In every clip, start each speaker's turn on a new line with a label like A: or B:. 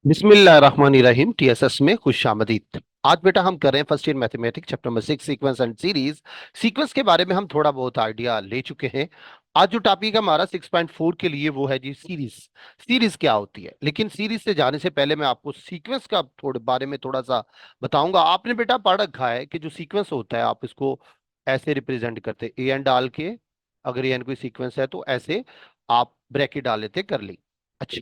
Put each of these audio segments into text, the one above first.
A: बिस्मिल्लाहिर्रहमानिर्रहीम। टीएसएस में खुश आमदीद। आज बेटा हम कर रहे हैं first year mathematics chapter number 6 sequence and series. Sequence के बारे में हम थोड़ा बहुत आइडिया ले चुके हैं। आज जो टॉपिक हमारा 6.4 के लिए वो है जी सीरीज। सीरीज क्या होती है, लेकिन सीरीज से जाने से पहले मैं आपको सीक्वेंस का थोड़े बारे में थोड़ा सा बताऊंगा। आपने बेटा पढ़ रखा है कि जो सीक्वेंस होता है आप इसको ऐसे रिप्रेजेंट करते ए एन डाल के। अगर ए एन कोई सीक्वेंस है तो ऐसे आप ब्रैकेट डाल लेते कर ली। अच्छा,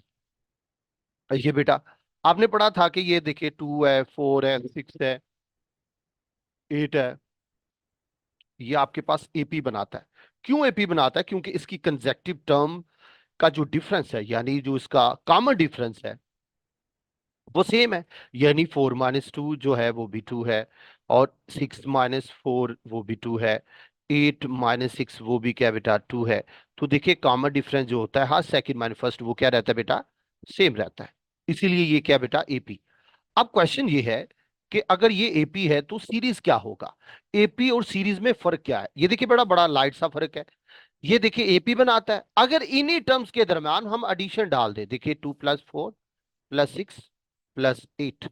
A: ये बेटा आपने पढ़ा था कि ये देखिए 2 है 4 है 6 है 8 है। ये आपके पास एपी बनाता है। क्यों एपी बनाता है? क्योंकि इसकी कंसेक्टिव टर्म का जो डिफरेंस है, यानी जो इसका कॉमन डिफरेंस है वो सेम है। यानी 4 - 2 जो है वो भी 2 है, और 6 - 4 वो भी 2 है, 8 - 6 वो भी क्या बेटा 2 है। तो देखिए कॉमन डिफरेंस जो होता है हर सेकंड माइनस फर्स्ट वो क्या रहता है बेटा, सेम रहता है। इसीलिए ये क्या बेटा एपी। अब क्वेश्चन ये है कि अगर ये एपी है तो सीरीज क्या होगा। एपी और सीरीज में फर्क क्या है, ये देखिए बड़ा बड़ा लाइट सा फर्क है। ये देखिए एपी बनाता है, अगर इन्हीं टर्म्स के दरम्यान हम एडिशन डाल दें, देखिए 2 + 4 + 6 + 8,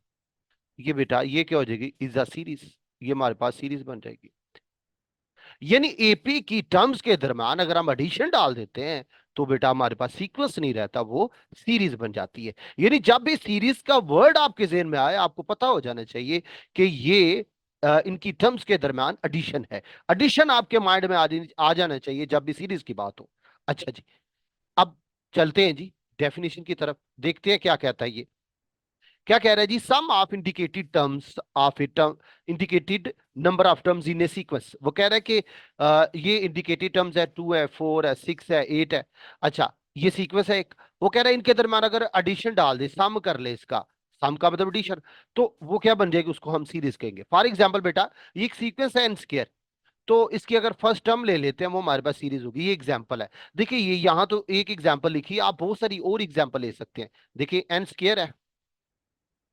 A: ये बेटा ये क्या हो जाएगी, इज अ सीरीज। ये हमारे पास सीरीज बन जाएगी। यानी एपी की टर्म्स के दरम्यान अगर हम एडिशन डाल देते हैं तो बेटा हमारे पास सीक्वेंस नहीं रहता, वो सीरीज बन जाती है। यानी जब भी सीरीज का वर्ड आपके जहन में आए आपको पता हो जाना चाहिए कि ये इनकी टर्म्स के दरम्यान एडिशन है। एडिशन आपके माइंड में आ जाना चाहिए जब भी सीरीज की बात हो। अच्छा जी, अब चलते हैं जी डेफिनेशन की तरफ, देखते हैं क्या कहता है ये। क्या कह रहा है जी, sum of indicated terms of a term, indicated number of terms in a sequence. वो कह रहा है कि ये इंडिकेटेड टर्म्स है 2 है 4 है 6 है 8 है। अच्छा, ये सीक्वेंस है एक। वो कह रहा है इनके दरम्यान अगर एडिशन डाल दे, सम कर ले इसका, सम का मतलब एडिशन, तो वो क्या बन जाएगी, उसको हम सीरीज कहेंगे। फॉर एग्जाम्पल बेटा ये एक सीक्वेंस है एन स्क्वायर, तो इसकी अगर फर्स्ट टर्म ले लेते हैं वो हमारे पास सीरीज होगी। ये एग्जांपल है। देखिए ये यहाँ तो एक एग्जांपल लिखी है, आप बहुत सारी और एग्जांपल ले सकते हैं। देखिए एन स्क्वायर है,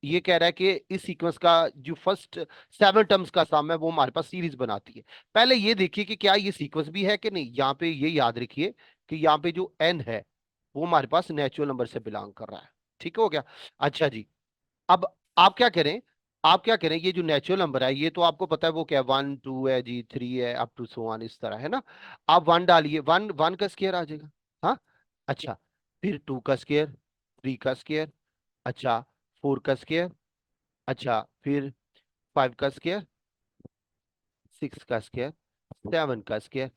A: ये कह रहा है कि इस सीक्वेंस का जो फर्स्ट 7 टर्म्स का सम है वो हमारे पास सीरीज बनाती है। पहले ये देखिए कि क्या ये सीक्वेंस भी है कि नहीं। यहाँ पे ये याद रखिए कि यहाँ पे जो एन है वो हमारे पास नेचुरल नंबर से बिलोंग कर रहा है। ठीक हो गया। अच्छा जी, अब आप क्या करें, आप क्या करें, ये जो नेचुरल नंबर है ये तो आपको पता है वो क्या है, 1 2 है जी, 3 है, अप टू सो ऑन, इस तरह है ना। आप वन डालिए, वन वन का स्क्वायर आ जाएगा। हाँ, अच्छा, फिर 2 का स्क्वायर, 3 का स्क्वायर, अच्छा 4 का स्क्वायर, अच्छा फिर 5 का स्क्वायर, 6 का स्क्वायर, 7 का स्क्वायर।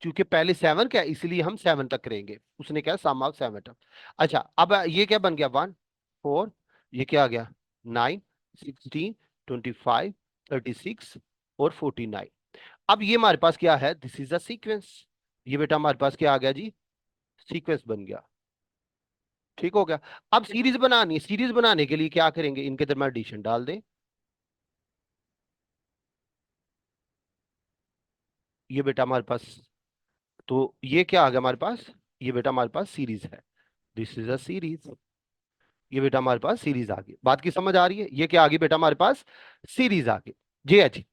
A: क्योंकि पहले 7 का है इसलिए हम 7 तक करेंगे, उसने क्या सम ऑफ 7 टर्म। अच्छा, अब ये क्या बन गया, 1 4, ये क्या आ गया, 9 16 25 36 और 49। अब ये हमारे पास क्या है, दिस इज अ सीक्वेंस। ये बेटा हमारे पास क्या आ गया जी, सीक्वेंस बन गया। ठीक हो गया। अब सीरीज बनानी है, सीरीज बनाने के लिए क्या करेंगे, इनके दरम्यान एडिशन डाल दें। ये बेटा हमारे पास, तो ये क्या आ गया हमारे पास, ये बेटा हमारे पास सीरीज है, दिस इज अ सीरीज। ये बेटा हमारे पास सीरीज आ गई, बात की समझ आ रही है, ये क्या आ गई बेटा हमारे पास, सीरीज आ गई। जी अच्छी।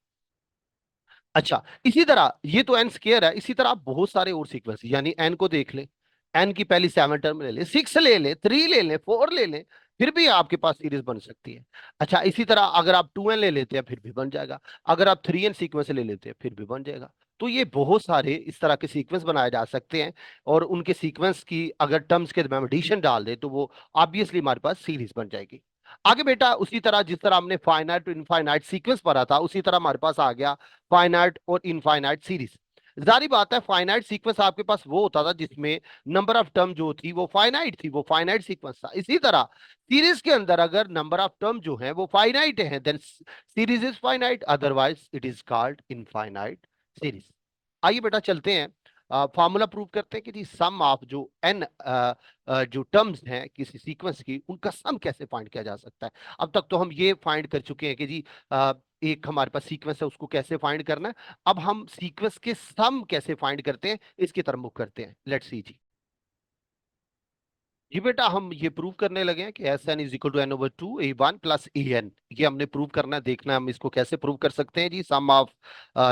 A: अच्छा, इसी तरह ये तो एन स्क्वायर है, इसी तरह आप बहुत सारे और सीक्वेंस, यानी एन को देख ले, एन की पहली 7 टर्म ले ले, 6 ले ले, 3 ले ले, 4 ले ले, फिर भी आपके पास सीरीज बन सकती है। अच्छा, इसी तरह अगर आप 2n ले लेते हैं फिर भी बन जाएगा, अगर आप 3n सीक्वेंस ले लेते हैं फिर भी बन जाएगा। तो ये बहुत सारे इस तरह के सीक्वेंस बनाए जा सकते हैं, और उनके सीक्वेंस की अगर टर्म्स के दरम्यान एडिशन डाल दे तो वो ऑब्वियसली हमारे पास सीरीज बन जाएगी। आगे बेटा उसी तरह जिस तरह हमने फाइनाइट टू इनफाइनाइट सीक्वेंस पढ़ा था उसी तरह हमारे पास आ गया फाइनाइट और इनफाइनाइट सीरीज। जारी बात है फाइनाइट सीक्वेंस आपके पास वो होता था जिसमें नंबर ऑफ टर्म जो थी वो फाइनाइट थी, वो फाइनाइट सीक्वेंस था। इसी तरह सीरीज के अंदर अगर नंबर ऑफ टर्म जो है वो फाइनाइट है then series is finite, otherwise it is called infinite series. आइए बेटा चलते हैं, फॉर्मूला प्रूव करते हैं कि जी सम ऑफ जो एन जो टर्म्स हैं किसी सीक्वेंस की उनका सम कैसे फाइंड किया जा सकता है। अब तक तो हम ये फाइंड कर चुके हैं कि जी एक हमारे पास सीक्वेंस है उसको कैसे फाइंड करना है। अब हम सीक्वेंस के सम कैसे फाइंड करते हैं इसकी तरफ मुख करते हैं, लेट्स सी जी। जी बेटा हम ये प्रूव करने लगे हैं कि S N is equal to N over two A one plus A N. ये हमने प्रूव करना है, देखना है हम इसको कैसे प्रूव कर सकते हैं जी। सम ऑफ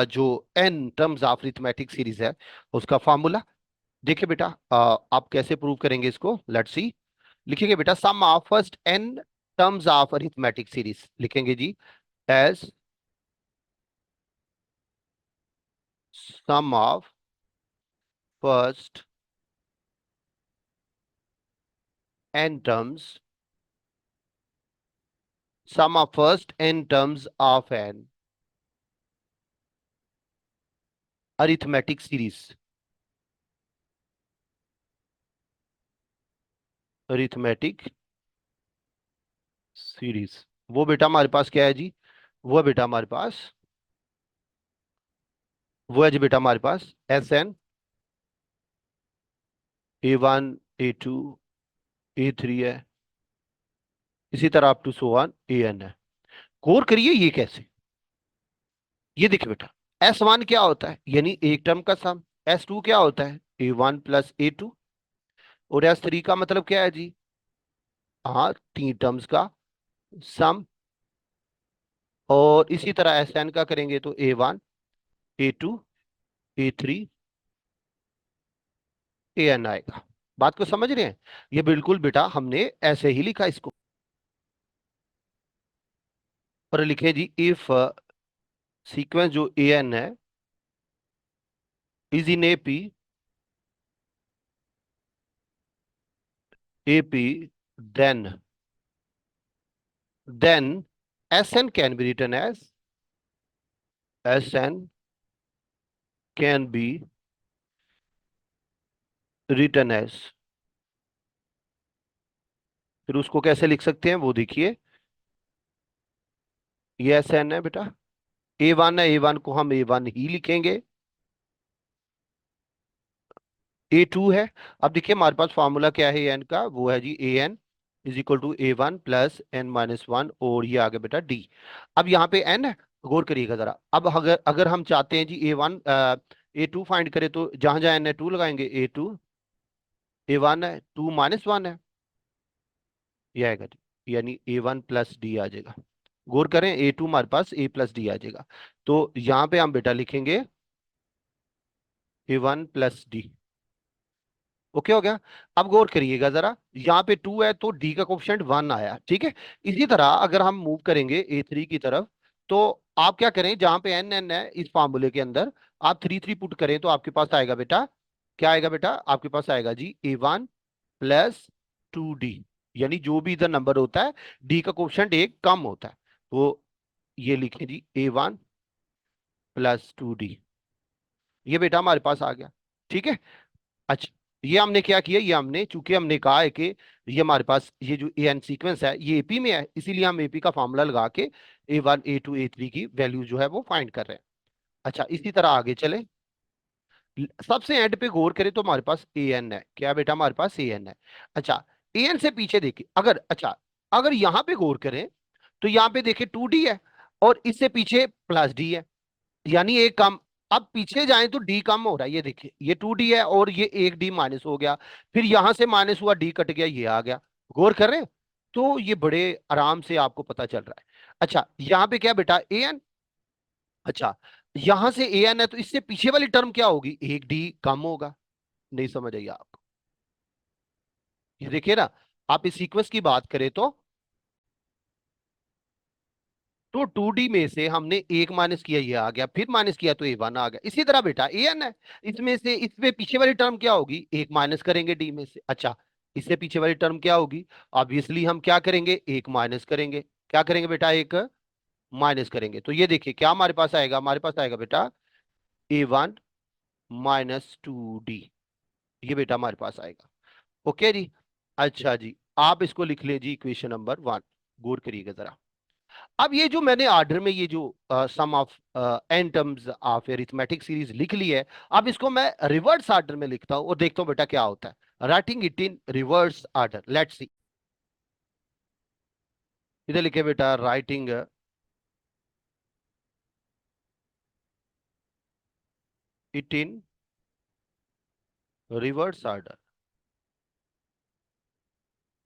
A: जो N terms of arithmetic series है उसका फॉर्मूला। देखिए बेटा आप कैसे प्रूव करेंगे इसको, लेट्स सी। लिखेंगे बेटा sum of first n terms of arithmetic series लिखेंगे जी as sum of first n terms, sum of first n terms of an arithmetic series. Arithmetic series. वो बेटा हमारे पास क्या है जी? वो है बेटा हमारे पास, वो है जी बेटा हमारे पास SN A1 A2 A3 है, इसी तरह up to so on AN है। गौर करिए ये कैसे, ये देखिए बेटा S1 क्या होता है, यानी एक टर्म का सम। S2 क्या होता है, A1 प्लस A2। और S3 का मतलब क्या है जी? हाँ, तीन टर्म्स का सम। और इसी तरह SN का करेंगे तो A1 A2 A3 AN आएगा। बात को समझ रहे हैं? ये बिल्कुल बेटा हमने ऐसे ही लिखा इसको। और लिखे जी इफ सीक्वेंस जो AN है is in AP then then SN can be written as SN can be written as। फिर उसको कैसे लिख सकते हैं वो देखिए, ये SN है बेटा, A1 है, A1 को हम A1 ही लिखेंगे, A2 है। अब देखिए हमारे पास फॉर्मूला क्या है एन का, वो है जी AN is equal to A1 plus N-1 और ये आ गया बेटा D। अब यहाँ पे N है, गौर करिएगा जरा। अब अगर अगर हम चाहते हैं जी A1 A2 फाइंड करें तो जहां जहां N है 2 लगाएंगे, A2 A1 है 2-1 है, ये आएगा जी, यानी A1 प्लस D आ जाएगा। गौर करें A2 हमारे पास A प्लस D आ जाएगा, तो यहाँ पे हम बेटा लिखेंगे A1 प्लस D। ओके हो गया। अब गौर करिएगा जरा, यहाँ पे 2 है तो डी का कोफिशिएंट 1 आया, ठीक है। इसी तरह अगर हम मूव करेंगे A3 की तरफ, तो आप क्या करें, जहां पे N है इस फार्मूले के अंदर, आप 3 3 पुट करें तो आपके पास आएगा बेटा, क्या आएगा बेटा, आपके पास आएगा जी A1 प्लस 2D। यानी जो भी इधर नंबर होता है डी का कोफिशिएंट एक कम होता है, तो ये लिखें जी A1 प्लस 2D। ये बेटा हमारे पास आ गया, ठीक है। अच्छा, ये हमने क्या किया, ये हमने चूंकि हमने कहा है कि ये हमारे पास ये जो AN सीक्वेंस है ये AP में है, इसीलिए हम AP का फॉर्मूला लगा के A1 A2 A3 की वैल्यू जो है वो फाइंड कर रहे हैं। अच्छा, इसी तरह आगे चले, सबसे एंड पे गौर करें तो हमारे पास AN है, क्या बेटा हमारे पास AN है। अच्छा, AN से पीछे देखिए, अगर अच्छा अगर यहां पे गौर करें तो यहाँ पे देखिए 2D है और इससे पीछे प्लस D है, यानी एक कम। अब पीछे जाएं तो डी कम हो रहा है, ये देखिए ये 2D है और ये एक डी माइनस हो गया, फिर यहां से माइनस हुआ डी कट गया, ये आ गया। गौर कर रहे हैं? तो ये बड़े आराम से आपको पता चल रहा है। अच्छा, यहाँ पे क्या बेटा AN। अच्छा, यहां से AN है तो इससे पीछे वाली टर्म क्या होगी, एक डी कम होगा। नहीं समझ आई आपको? ये देखिए ना, आप इस सीक्वेंस की बात करें तो 2D में से हमने एक माइनस किया, ये आ गया, फिर माइनस किया तो A1 आ गया। इसी तरह बेटा AN है, इसमें से इसमें पीछे वाली टर्म क्या होगी, एक माइनस करेंगे D में से। अच्छा, इससे पीछे वाली टर्म क्या होगी, ऑब्वियसली हम क्या करेंगे, एक माइनस करेंगे। क्या करेंगे बेटा, एक माइनस करेंगे, तो ये देखिए क्या हमारे पास आएगा, हमारे पास आएगा बेटा A1 माइनस 2D। ये बेटा हमारे पास आएगा। ओके जी। अच्छा जी, आप इसको लिख ले जी इक्वेशन नंबर 1। गौर करिएगा जरा। अब ये जो मैंने ऑर्डर में ये जो sum of n terms of arithmetic series लिख ली है, अब इसको मैं रिवर्स ऑर्डर में लिखता हूं और देखता हूं बेटा क्या होता है, writing it in reverse order. Let's see, इधर लिखे बेटा writing it in reverse order,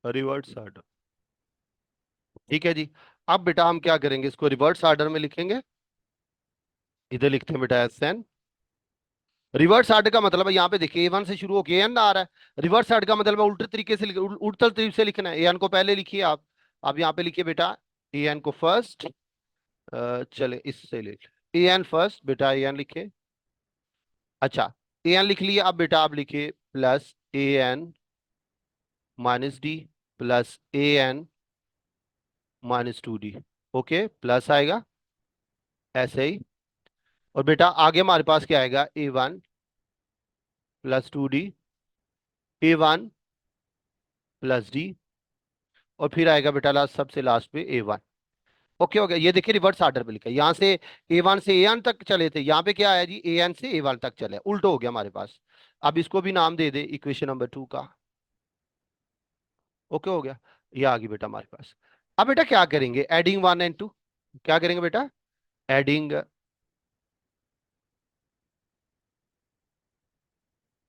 A: reverse order, ठीक है जी। अब बेटा हम क्या करेंगे, इसको रिवर्स ऑर्डर में लिखेंगे। इधर लिखते हैं बेटा SN। रिवर्स ऑर्डर का मतलब है यहाँ पे देखिए A1 से शुरू होकर AN आ रहा है, रिवर्स ऑर्डर का मतलब है उल्टे तरीके से उल्टे तरीके से लिखना है, AN को पहले लिखिए आप, अब यहाँ पे लिखिए बेटा ए एन को फर्स्ट, चले इससे ले, ए एन फर्स्ट बेटा, ए एन लिखे। अच्छा, ए एन लिख लिया। अब बेटा आप लिखिए प्लस ए एन माइनस डी प्लस ए n minus two d. Okay, plus आएगा ऐसे ही। और बेटा आगे हमारे पास क्या आएगा, ए वन प्लस टू डी, ए वन प्लस डी, और फिर आएगा बेटा लास्ट, सबसे लास्ट पे ए वन। ओके हो गया। ये देखिए रिवर्स ऑर्डर में लिखा है, यहाँ से ए वन से ए एन तक चले थे, यहाँ पे क्या आया जी, ए एन से ए वन तक चले, उल्टो हो गया हमारे पास। अब इसको भी नाम दे दे इक्वेशन नंबर टू का। ओके हो गया, ये आ गई बेटा हमारे पास। अब बेटा क्या करेंगे, एडिंग वन एंड टू। क्या करेंगे बेटा, adding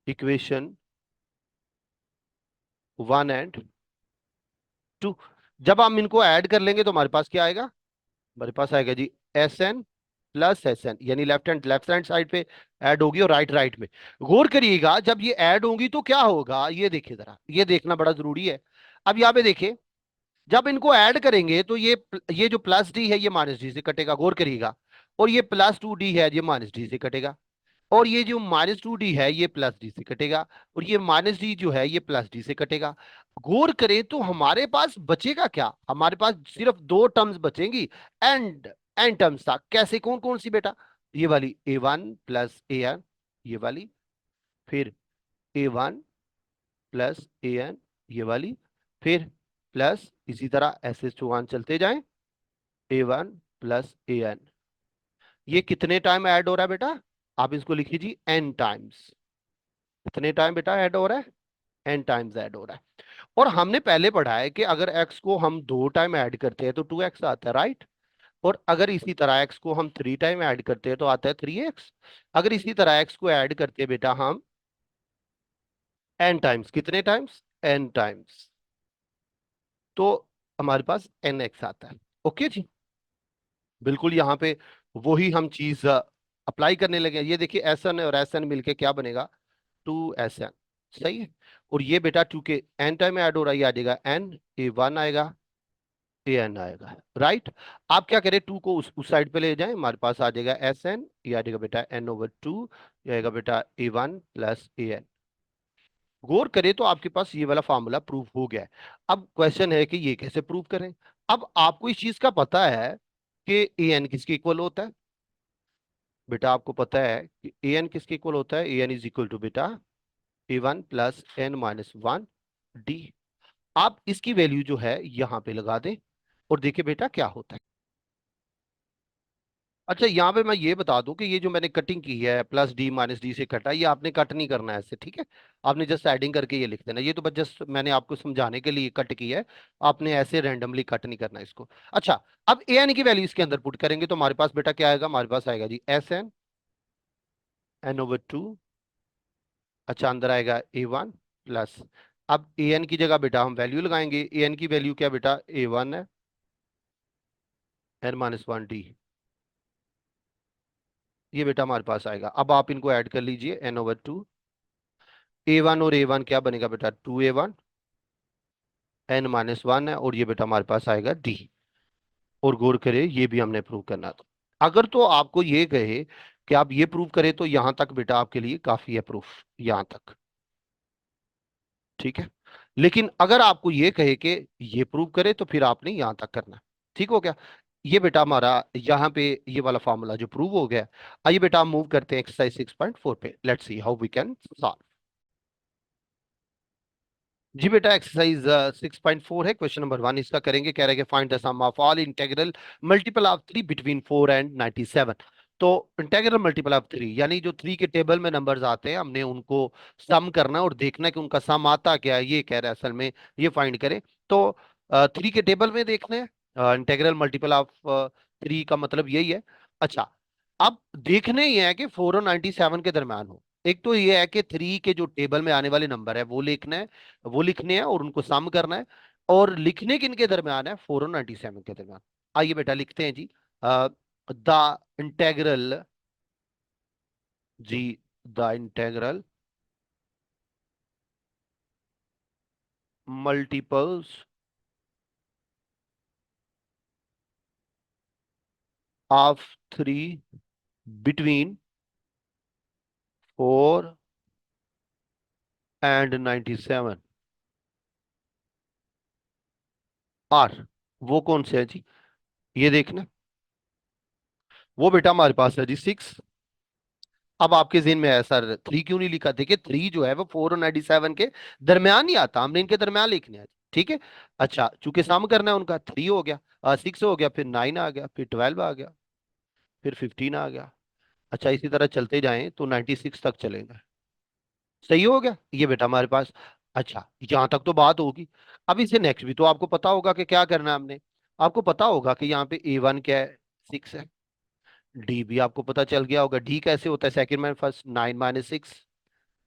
A: equation one and two. जब हम इनको ऐड कर लेंगे तो हमारे पास क्या आएगा, हमारे पास आएगा जी S N plus S N, यानी लेफ्ट हैंड साइड पे ऐड होगी और राइट राइट में। गौर करिएगा जब ये ऐड होंगी तो क्या होगा, ये देखिए जरा, ये देखना बड़ा जरूरी है। अब यहाँ पे देखिए, जब इनको ऐड करेंगे तो ये जो प्लस डी है ये माइनस डी से कटेगा, गौर करिएगा। और ये प्लस टू डी है ये माइनस डी से कटेगा। और ये जो माइनस टू डी है ये प्लस डी से कटेगा। और ये माइनस डी जो है ये प्लस डी से कटेगा। गौर करें तो हमारे पास बचेगा क्या, हमारे पास सिर्फ दो टर्म्स बचेंगी, एंड एन टर्म्स था। कैसे, कौन कौन सी बेटा, ये वाली ए वन प्लस ए एन, ये वाली, फिर ए वन प्लस ए एन, ये वाली, फिर प्लस इसी तरह ऐसे चुहान चलते जाएं, ए वन प्लस ए एन। ये कितने टाइम ऐड हो रहा है बेटा, आप इसको लिखिए जी एन टाइम्स। कितने टाइम बेटा ऐड हो रहा है, एन टाइम्स ऐड हो रहा है। और हमने पहले पढ़ा है कि अगर एक्स को हम दो टाइम ऐड करते हैं तो टू एक्स आता है, राइट। और अगर इसी तरह एक्स को हम थ्री टाइम ऐड करते हैं तो आता है थ्री एक्स। अगर इसी तरह एक्स को ऐड करते हैं बेटा हम एन टाइम्स, कितने टाइम्स, एन टाइम्स, तो हमारे पास एन एक्स आता है। ओके जी, बिल्कुल यहाँ पे वही हम चीज अप्लाई करने लगे। ये देखिए एस एन और एस एन मिलके क्या बनेगा, टू एस एन। सही है। और ये बेटा टू के एन टाइम में ऐड हो रहा है, ये आ जाएगा एन, ए वन आएगा, ए एन आएगा, राइट। आप क्या करें, टू को उस साइड पे ले जाएं, हमारे पास आ जाएगा एस एन, ये आ जाएगा बेटा एन ओवर टू, ये आएगा बेटा a one plus A N. गौर करें तो आपके पास ये वाला फॉर्मूला प्रूफ हो गया है। अब क्वेश्चन है कि ये कैसे प्रूफ करें। अब आपको इस चीज का पता है कि ए एन किसके इक्वल होता है, बेटा आपको पता है कि ए एन किसके इक्वल होता है, a n is equal to बेटा a one plus n minus one d. आप इसकी वैल्यू जो है यहां पे लगा दें और देखिए बेटा क्या होता है। अच्छा, यहाँ पे मैं ये बता दूं कि ये जो मैंने कटिंग की है प्लस डी माइनस डी से कटा, ये आपने कट नहीं करना है ऐसे, ठीक है। आपने जस्ट एडिंग करके ये लिख देना, ये तो बस जस्ट मैंने आपको समझाने के लिए कट की है। आपने ऐसे रैंडमली कट नहीं करना इसको। अच्छा, अब ए एन की वैल्यू इसके अंदर पुट करेंगे तो हमारे पास बेटा क्या आएगा, हमारे पास आएगा जी S N, N over two. अच्छा, अंदर आएगा ए वन प्लस, अब ए एन की जगह बेटा हम वैल्यू लगाएंगे। ए एन की वैल्यू क्या बेटा, ए वन है, एन माइनस वन डी, ये बेटा हमारे पास आएगा। अब आप इनको ऐड कर लीजिए, N over two, A one और ए वन क्या बनेगा बेटा, two A one, N minus one है, और ये बेटा हमारे पास आएगा डी। और गौर करें ये भी हमने प्रूव करना था। अगर तो आपको ये कहे कि आप ये प्रूव करें तो यहां तक बेटा आपके लिए काफी है प्रूफ, यहां तक, ठीक है। लेकिन अगर आपको ये कहे कि ये प्रूव करे तो फिर आपने यहां तक करना है। ठीक हो गया। ये बेटा हमारा यहाँ पे ये वाला फॉर्मूला जो प्रूव हो गया। आइए बेटा हम मूव करते हैं एक्सरसाइज 6.4 पे, let's see how we can solve. जी बेटा एक्सरसाइज 6.4 है, क्वेश्चन नंबर वन इसका करेंगे। कह रहे हैं कि find the sum of all integral multiple of three between 4 and 97। तो इंटीग्रल मल्टीपल ऑफ थ्री यानी जो थ्री के टेबल में नंबर्स आते हैं हमने उनको सम करना है और देखना है कि उनका सम आता क्या है, ये कह रहा है असल में, ये फाइंड करें। तो थ्री के टेबल में देखना है, इंटीग्रल मल्टीपल ऑफ थ्री का मतलब यही है। अच्छा, अब देखने ही है कि 4 और 97 के दरम्यान हो। एक तो ये है कि थ्री के जो टेबल में आने वाले नंबर है वो लिखना है, वो लिखने हैं और उनको सम करना है। और लिखने किन के दरमियान है, 4 और 97 के दरमियान। आइए बेटा लिखते हैं जी, द इंटेग्रल, जी the integral multiples of 3 between 4 and 97 are, वो कौन से है जी? ये देखना, वो बेटा हमारे पास है जी 6। अब आपके जेहन में है सर 3 क्यों नहीं लिखा? देखिए 3 जो है वो 4 और 97 के दरमियान ही आता, हमने इनके दरमियान लिखने हैं। ठीक है। अच्छा, चूंकि सम करना है उनका, 3 हो गया, 6 हो गया, फिर 9 आ गया, फिर 12 आ गया, फिर 15 आ गया। अच्छा, इसी तरह चलते जाएं तो 96 तक चलेंगे। सही हो गया ये बेटा हमारे पास। अच्छा, यहां तक तो बात होगी। अब इसे नेक्स्ट भी तो आपको पता होगा कि क्या करना है हमने। आपको पता होगा कि यहाँ पे A1 क्या है? 6 है। डी भी आपको पता चल गया होगा। डी कैसे होता है? Second minus first, 9 - 6,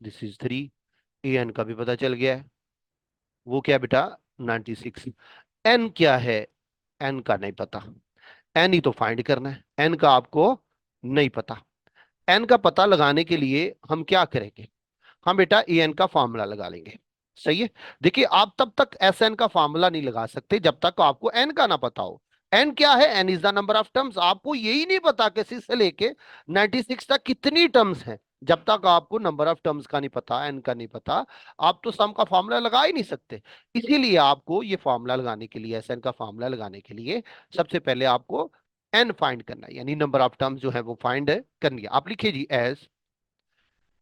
A: this is 3। N का भी पता चल गया है, वो क्या है बेटा? 96। एन क्या है? एन का नहीं पता। एन ही तो फाइंड करना है, एन का आपको नहीं पता। एन का पता लगाने के लिए हम क्या करेंगे? हम बेटा ए एन का फॉर्मूला लगा लेंगे। सही है। देखिए आप तब तक एस एन का फॉर्मूला नहीं लगा सकते जब तक आपको एन का ना पता हो। एन क्या है? N is the number of terms. आपको यही नहीं पता कि 6 से लेके 96 तक कितनी टर्म्स हैं। जब तक आपको नंबर ऑफ टर्म्स का नहीं पता, एन का नहीं पता, आप तो सम का फॉर्मूला लगा ही नहीं सकते। इसीलिए आपको ये फॉर्मूला लगाने के लिए, एस एन का फॉर्मूला लगाने के लिए सबसे पहले आपको एन फाइंड करना है, यानी नंबर ऑफ टर्म्स जो है वो फाइंड करनी है। आप लिखिए जी एज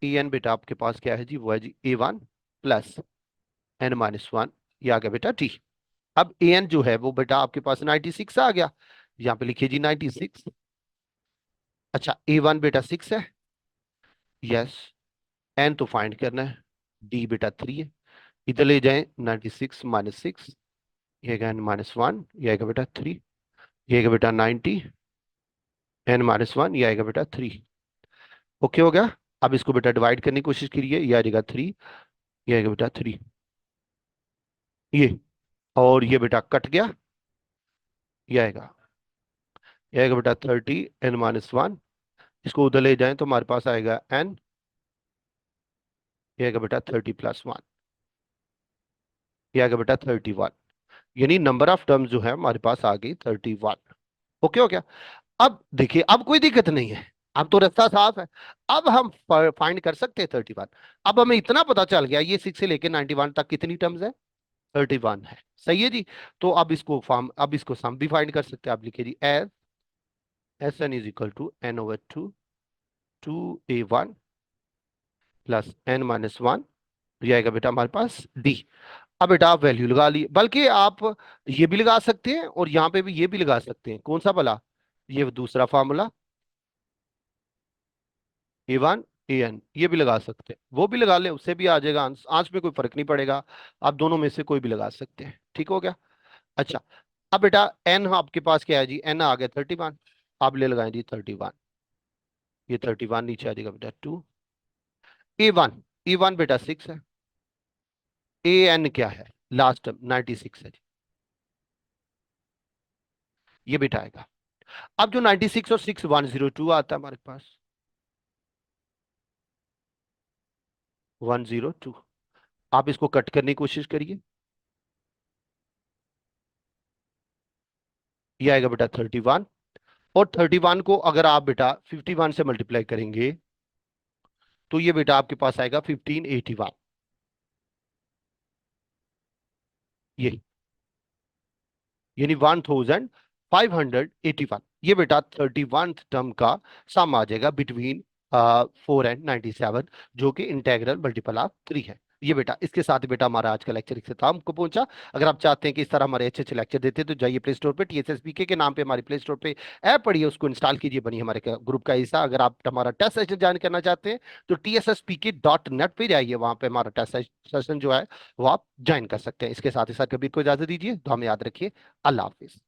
A: ए एन बेटा आपके पास क्या है जी? वो है जी A1 प्लस N - 1। ये आ गया बेटा टी। अब ए एन जो है वो बेटा आपके पास 96 आ गया। यहाँ पे लिखिए जी 96। अच्छा, A1 बेटा 6 है। यस। एन तो फाइंड करना है। डी बेटा 3 है। इधर ले जाएं, 96 - 6, ये आएगा N - 1, ये आएगा बेटा 3, ये आएगा बेटा 90, N - 1, ये आएगा बेटा 3। ओके हो गया। अब इसको बेटा डिवाइड करने की कोशिश करिए, ये आ जाएगा 3, ये आएगा बेटा 3, ये, और ये बेटा कट गया, ये आएगा, ये आएगा बेटा 30 N - 1। इसको उधर ले जाएं तो हमारे पास आएगा एन, ये आएगा बेटा 30 + 1, ये आएगा बेटा 31। यानी नंबर ऑफ टर्म्स जो है हमारे पास आ गई 31। ओके हो गया। अब देखिए अब कोई दिक्कत नहीं है, अब तो रास्ता साफ है। अब हम फाइंड कर सकते हैं 31। अब हमें इतना पता चल गया ये 6 से लेके 91 तक कितनी टर्म्स है? 31 है। सही है जी। तो अब इसको सम भी फाइंड कर सकते हैं। आप लिखिए जी S S N is equal to N/2 2A1 plus N - 1, ये आएगा बेटा हमारे पास डी। अब बेटा आप वैल्यू लगा ली, बल्कि आप ये भी लगा सकते हैं और यहाँ पे भी ये भी लगा सकते हैं। कौन सा भला? ये दूसरा फार्मूला A1 AN, ये भी लगा सकते हैं। वो भी लगा ले, उससे भी आ जाएगा आंस आंस में कोई फर्क नहीं पड़ेगा। आप दोनों में से कोई भी लगा सकते हैं। ठीक हो गया। अच्छा, अब बेटा एन आपके पास क्या है जी? एन आ गया 31। आप ले लगाएं जी 31, ये 31 नीचे आ जाएगा बेटा 2। ए वन बेटा 6 है। ए एन क्या है? लास्ट 96 है जी, ये बेटा आएगा। अब जो 96 और 6 102 आता है हमारे पास, 102। आप इसको कट करने की कोशिश करिए, ये आएगा बेटा 31। और 31 को अगर आप बेटा 51 से मल्टीप्लाई करेंगे तो ये बेटा आपके पास आएगा 1581। ये यानी 1581। ये बेटा 31 टर्म का सम आ जाएगा बिटवीन 4 एंड 97, जो कि इंटेग्रल मल्टीपल ऑफ 3 है। ये बेटा इसके साथ ही बेटा हमारा आज का लेक्चर इख्तिताम को पहुंचा। अगर आप चाहते हैं कि इस तरह हमारे अच्छे अच्छे लेक्चर देते हैं तो जाइए प्ले स्टोर पे, TSSPK के नाम पे हमारे प्ले स्टोर पे ऐप पड़ी है, उसको इंस्टॉल कीजिए, बनिए हमारे ग्रुप का हिस्सा। अगर आप हमारा टेस्ट सेशन ज्वाइन करना चाहते हैं तो TSSPK.net पे जाइए, वहां पे हमारा टेस्ट सेशन जो है वो आप ज्वाइन कर सकते हैं। इसके साथ ही साथ कबीर को इजाजत दीजिए, तो हमें याद रखिए। अल्लाह हाफिज।